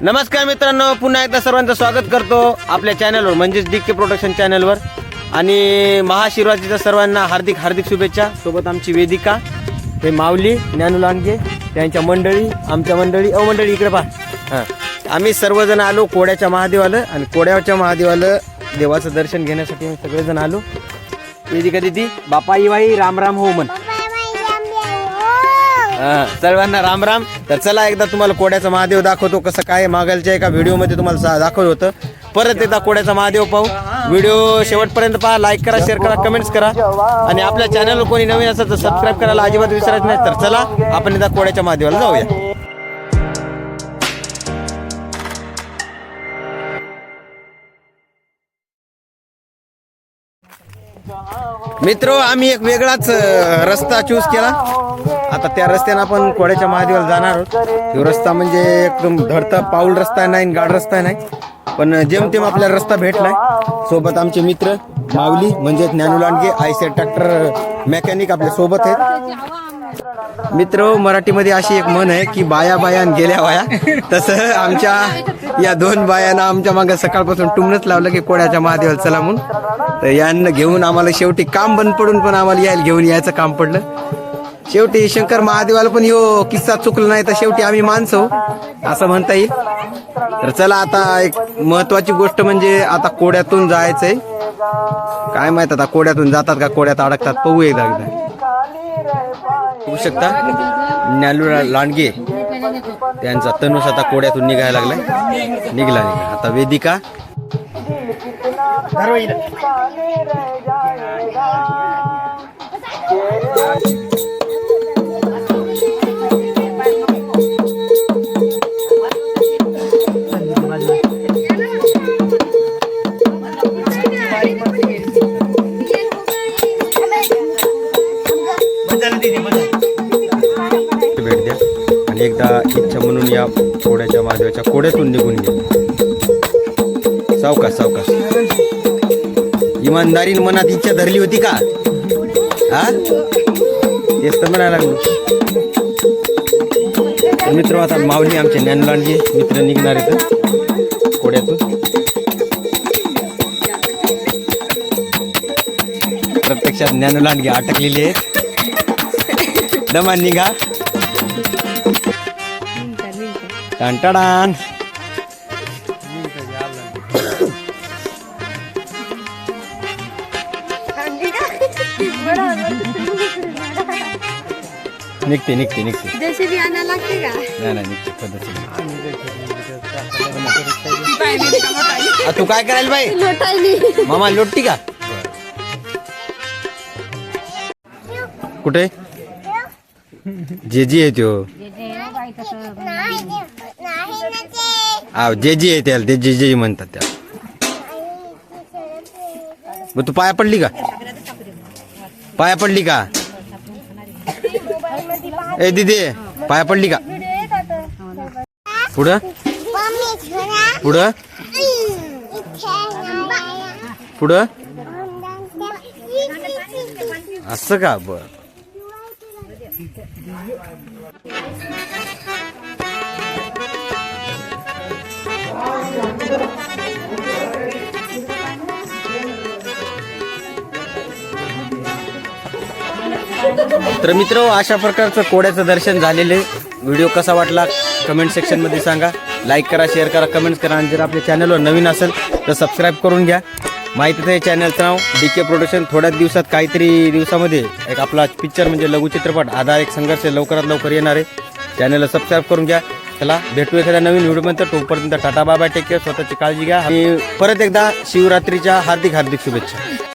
नमस्कार मित्रांनो, पुन्हा एकदा सर्वांचं स्वागत करतो आपल्या चॅनलवर म्हणजेच DK प्रोडक्शन चॅनलवर. आणि महाशिवरात्रीच्या सर्वांना हार्दिक हार्दिक शुभेच्छा. सोबत आमची वेदिका, हे माऊली, ज्ञानू लांडगे, त्यांच्या मंडळी, आमच्या मंडळी, मंडळी इकडे पहा. हां, आम्ही सर्वजण आलो कोड्याच्या महादेवाला. आणि कोड्याच्या महादेवाला देवाचं दर्शन घेण्यासाठी आम्ही सगळेजण आलो. वेदिका दिदी, बापाई बाई राम राम हो म्हण. सर्वांना राम राम. तर चला एकदा तुम्हाला कोड्याचा महादेव दाखवतो कसं काय. मागलच्या एका व्हिडिओमध्ये तुम्हाला दाखवलं होतं. परत एकदा कोड्याचा महादेव पाहू. व्हिडिओ शेवटपर्यंत पहा, लाईक करा, शेअर करा, कमेंट्स करा. आणि आपल्या चॅनलवर कोणी नवीन असेल तर सबस्क्राईब करायला अजिबात विसरायचं नाही. तर चला आपण एकदा कोड्याच्या महादेवाला जाऊया. मित्रो, आम्ही एक वेगळाच रस्ता चूज केला. आता त्या रस्त्यानं आपण कोड्याच्या महादेवाला जाणार आहोत. तो रस्ता म्हणजे एकदम धडता पाऊल रस्ता नाही, गाड रस्ता नाही, पण जेमतेम आपल्याला रस्ता भेटलाय. सोबत आमचे मित्र माऊली म्हणजे ज्ञानू लांडगे, आयसेट ट्रॅक्टर मेकॅनिक आपल्या सोबत आहेत. मित्र, मराठीमध्ये अशी एक म्हण आहे की बाया बाया गेल्या बाया. तसं आमच्या या दोन बायांना आमच्या मागे सकाळपासून टुमनच लावलं की कोड्याच्या महादेवाला चला म्हणून. तर यांना घेऊन आम्हाला शेवटी काम बंद पडून पण आम्हाला घेऊन यायचं काम पडलं. शेवटी शंकर महादेवाला पण यो किस्सा चुकला नाही तर शेवटी आम्ही माणसं असं म्हणता येईल. तर चला, आता एक महत्वाची गोष्ट म्हणजे आता कोड्यातून जायचंय. काय माहित आता कोड्यातून जातात का कोड्यात अडकतात, पाहू एकदा. बघू शकता ज्ञानू लांडगे त्यांचा तनुस आता कोड्यातून निघायला लागलाय. निघला. आता वेदिका, भेट द्या आणि एकदा इच्छा म्हणून या कोड्याच्या महादेवाच्या कोड्यातून निघून घ्या. सावकाश सावकाश. इमानदारीने मनात इच्छा धरली होती का? हा, तेच तर म्हणायला लागलो. मित्र, आता माऊली आमचे ज्ञानू लांडगे मित्र निघणार आहेत कोड्यातून. प्रत्यक्षात ज्ञानू लांडगे अटकलेले आहेत. दमान निघा. टन निघते निघते निघते. नाही निघते पद्धतीने. तू काय करायला बाई? मामा लोटती का? कुठे जेजी आहे त्यो? जेजी आहे त्याला, ते जेजी म्हणतात त्याला. मग तू पाया पडली का? पाया पडली का? ए दिदी, पाया पडली का? पुढं पुढं पुढं असं का? बर. तर मित्र, अशा प्रकारचं कोड्याचं दर्शन झालेले. व्हिडिओ कसा वाटला कमेंट सेक्शन मध्ये सांगा. लाईक करा, शेअर करा, कमेंट्स करा. आणि जर आपल्या चॅनलवर नवीन असेल तर सबस्क्राईब करून घ्या. माहितीच आहे चॅनलचं नाव DK प्रोडक्शन. थोड्याच दिवसात, काहीतरी दिवसामध्ये एक आपला पिक्चर म्हणजे लघुचित्रपट आधार एक संघर्ष लवकरात लवकर येणार आहे. चॅनलला सबस्क्राईब करून घ्या. चला, भेटू एखाद्या नवीन व्हिडिओमध्ये. तोपर्यंत tata bye bye, take care, स्वतःची काळजी घ्या. आणि परत एकदा शिवरात्रीच्या हार्दिक हार्दिक शुभेच्छा.